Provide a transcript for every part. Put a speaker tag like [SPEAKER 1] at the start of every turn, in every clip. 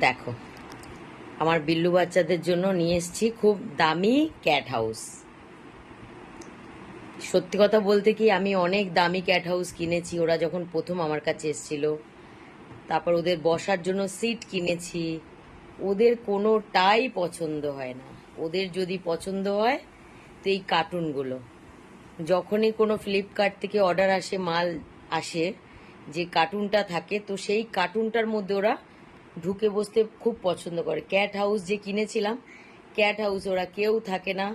[SPEAKER 1] দেখো, আমার বিল্লু বাচ্চাদের জন্য নিয়ে এসেছি খুব দামি ক্যাট হাউস। সত্যি কথা বলতে কি, আমি অনেক দামি ক্যাট হাউস কিনেছি ওরা যখন প্রথম আমার কাছে এসেছিল। তারপর ওদের বসার জন্য সিট কিনেছি। ওদের কোনোটাই পছন্দ হয় না। ওদের যদি পছন্দ হয় তো এই কার্টুনগুলো, যখনই কোনো ফ্লিপকার্ট থেকে অর্ডার আসে, মাল আসে, যে কার্টুনটা থাকে, তো সেই কার্টুনটার মধ্যে ওরা ঢুকে বসতে খুব পছন্দ করে। ক্যাট হাউস যে কিনেছিলাম, ক্যাট হাউস ওরা কেউ থাকে না।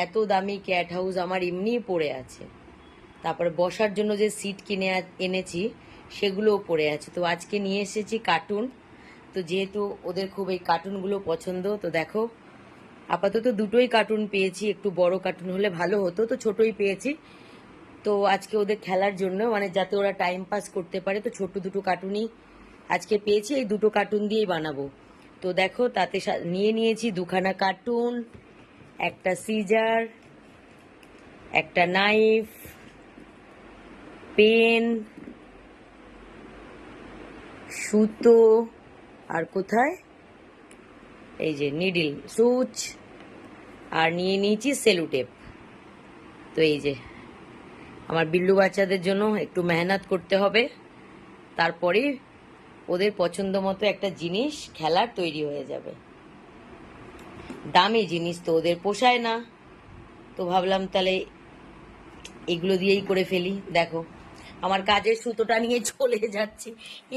[SPEAKER 1] এত দামি ক্যাট হাউস আমার এমনিই পড়ে আছে। তারপরে বসার জন্য যে সিট কিনে এনেছি সেগুলোও পড়ে আছে। তো আজকে নিয়ে এসেছি কার্টুন। তো যেহেতু ওদের খুব এই কার্টুনগুলো পছন্দ, তো দেখো আপাতত দুটোই কার্টুন পেয়েছি। একটু বড় কার্টুন হলে ভালো হতো, তো ছোটই পেয়েছি। তো আজকে ওদের খেলার জন্য, মানে যাতে ওরা টাইম পাস করতে পারে, তো ছোট দুটো কার্টুনই আজকে পেয়েছি। এই দুটো কার্টুন দিয়েই বানাবো। তো দেখো, তাতে নিয়ে নিয়েছি দুখানা কার্টুন, একটা সিজার, একটা নাইফ, পেন, সুতো, আর কোথায় এই যে নিডল, সুচ, আর নিয়ে নিয়েছি সেলুটেপ। তো এই যে আমার বিল্লু বাচ্চাদের জন্য একটু মেহনত করতে হবে, তারপরে ওদের পছন্দ মতো একটা জিনিস খেলার তৈরি হয়ে যাবে। দামি জিনিস তো ওদের পোষায় না, তো ভাবলাম তাহলে এগুলো দিয়েই করে ফেলি। দেখো, আমার কাজের সুতোটা নিয়ে চলে যাচ্ছে।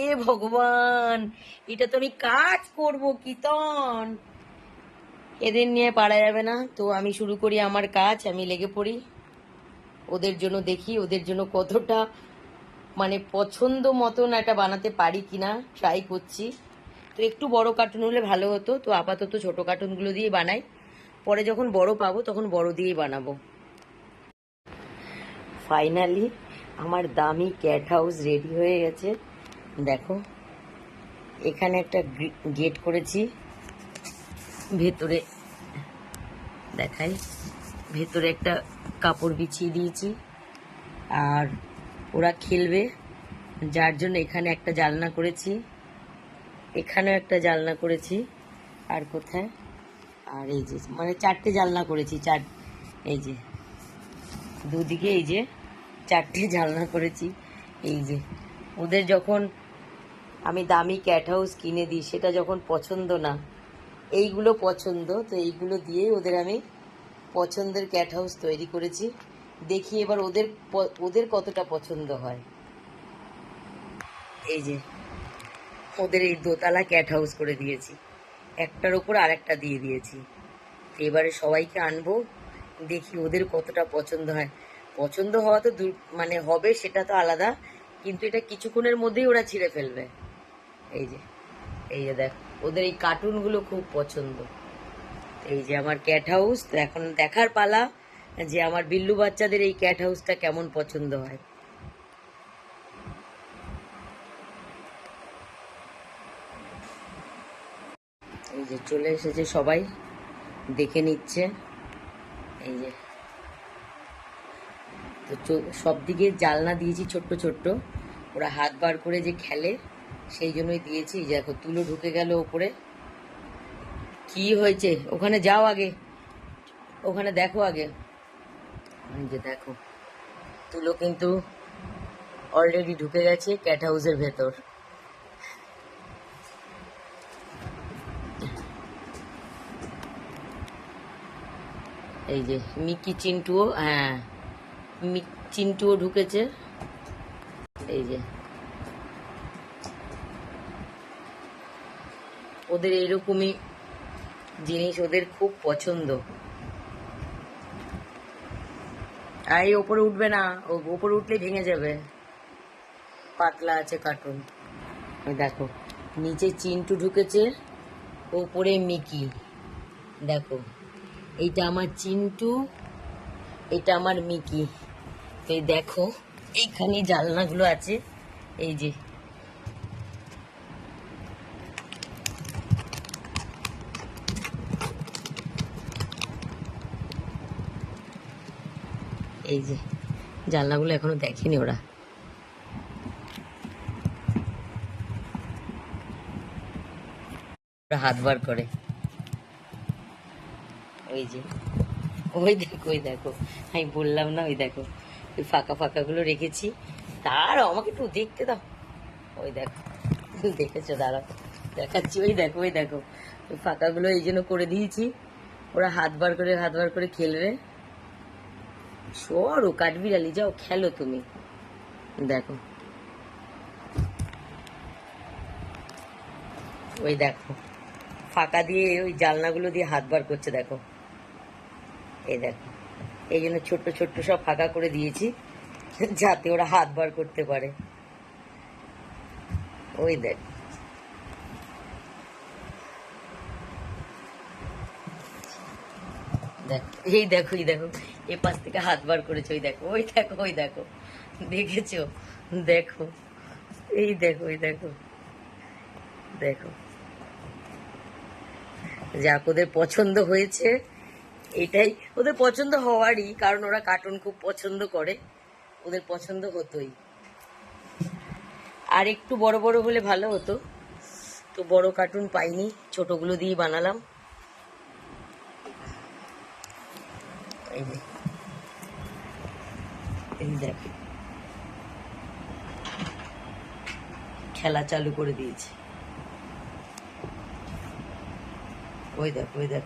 [SPEAKER 1] এ ভগবান, এটা তো আমি কাজ করবো কীর্তন, এদের নিয়ে পারা যাবে না। তো আমি শুরু করি আমার কাজ, আমি লেগে পড়ি ওদের জন্য, দেখি ওদের জন্য কতটা মানে পছন্দ মতন একটা বানাতে পারি কিনা, ট্রাই করছি। তো একটু বড় কার্টুন হলে ভালো হতো, তো আপাতত ছোট কার্টুনগুলো দিয়ে বানাই, পরে যখন বড় পাবো তখন বড় দিয়েই বানাবো। ফাইনালি আমার দামি ক্যাট হাউস রেডি হয়ে গেছে। দেখো, এখানে একটা গেট করেছি, ভেতরে দেখাই, ভেতরে একটা কাপড় বিছিয়ে দিয়েছি, আর ওরা খেলবে যার জন্য এখানে একটা জানলা করেছি, এখানেও একটা জানলা করেছি, আর কোথায়, আর এই যে মানে চারটে জানলা করেছি, এই যে দুদিকে এই যে চারটে জানলা করেছি। এই যে ওদের যখন আমি দামি ক্যাট হাউস কিনে দিই, সেটা যখন পছন্দ না, এইগুলো পছন্দ, তো এইগুলো দিয়েই ওদের আমি পছন্দের ক্যাট হাউস তৈরি করেছি। দেখি এবার ওদের কতটা পছন্দ হয়। এই যে ওদের এই দোতলা ক্যাট হাউস করে দিয়েছি, একটার ওপর আরেকটা দিয়ে দিয়েছি। এবারে সবাইকে আনবো, দেখি ওদের কতটা পছন্দ হয়। পছন্দ হওয়া তো মানে হবে সেটা তো আলাদা, কিন্তু এটা কিছুক্ষণের মধ্যেই ওরা ছিঁড়ে ফেলবে। এই যে দেখ, ওদের এই কার্টুনগুলো খুব পছন্দ। এই যে আমার ক্যাট হাউস। তো এখন দেখার পালা যে আমার বিল্লু বাচ্চাদের এই ক্যাট হাউসটা কেমন পছন্দ হয়। এই যে চলে এসেছে সবাই, দেখে নিচ্ছে। এই যে তো সব দিকে জানলা দিয়েছি ছোট্ট ছোট্ট, ওরা হাত বার করে যে খেলে সেই জন্যই দিয়েছি। দেখো তুলো ঢুকে গেল ওপরে। কি হয়েছে ওখানে, যাও আগে, ওখানে দেখো আগে। এই যে দেখো, তুলো কিন্তু অলরেডি ঢুকে গেছে ক্যাট হাউসের ভেতর। এই যে মিকি চিন্টুও, হ্যাঁ চিন্টুও ঢুকেছে। এই যে ওদের এরকমই জিনিস ওদের খুব পছন্দ। আর এই ওপরে উঠবে না, ওপরে উঠলেই ভেঙে যাবে, পাতলা আছে কার্টুন। দেখো নিচে চিন্টু ঢুকেছে, ওপরে মিকি। দেখো, এইটা আমার চিন্টু, এটা আমার মিকি। এই দেখো এইখানে জানলাগুলো আছে। এই যে এই যে জানলাগুলো এখনো দেখেনি ওরা। ওরা হাত বার করে, ওই যে, ওই দেখো, ওই দেখো, আমি বললাম না, ওই দেখো, ওই ফাঁকা ফাঁকাগুলো রেখেছি। তার আমাকে একটু দেখতে দাও। ওই দেখো, দেখেছো, দাঁড়াও দেখাচ্ছি। ওই দেখো, ওই দেখো, ওই ফাঁকাগুলো এই জন্য করে দিয়েছি, ওরা হাত বার করে, হাত বার করে খেলবে। সরো কাঠবিড়ালি, যাও খেলো তুমি। দেখো, ওই দেখো, ফাঁকা দিয়ে ওই জানলাগুলো দিয়ে হাত বার করছে, দেখো, এই দেখো। এই জন্য ছোট্ট ছোট্ট সব ফাঁকা করে দিয়েছি, যাতে ওরা হাত বার করতে পারে। ওই দেখ, দেখ, এই দেখো, এই দেখো, এ পাশ থেকে হাত বার করেছে, ওই দেখো, ওই দেখো, ওই দেখো, দেখেছো, দেখো, এই দেখো, ওই দেখো, দেখো, যাক, ওদের পছন্দ হয়েছে। এটাই ওদের পছন্দ হওয়ারই কারণ, ওরা কার্টুন খুব পছন্দ করে, ওদের পছন্দ হতোই। আর একটু বড় বড় হলে ভালো হতো, তো বড় কার্টুন পাইনি, ছোটগুলো দিয়েই বানালাম। এই যে, এই দেখ, খেলা চালু করে দিয়েছে। ওই দেখ, ওই দেখ,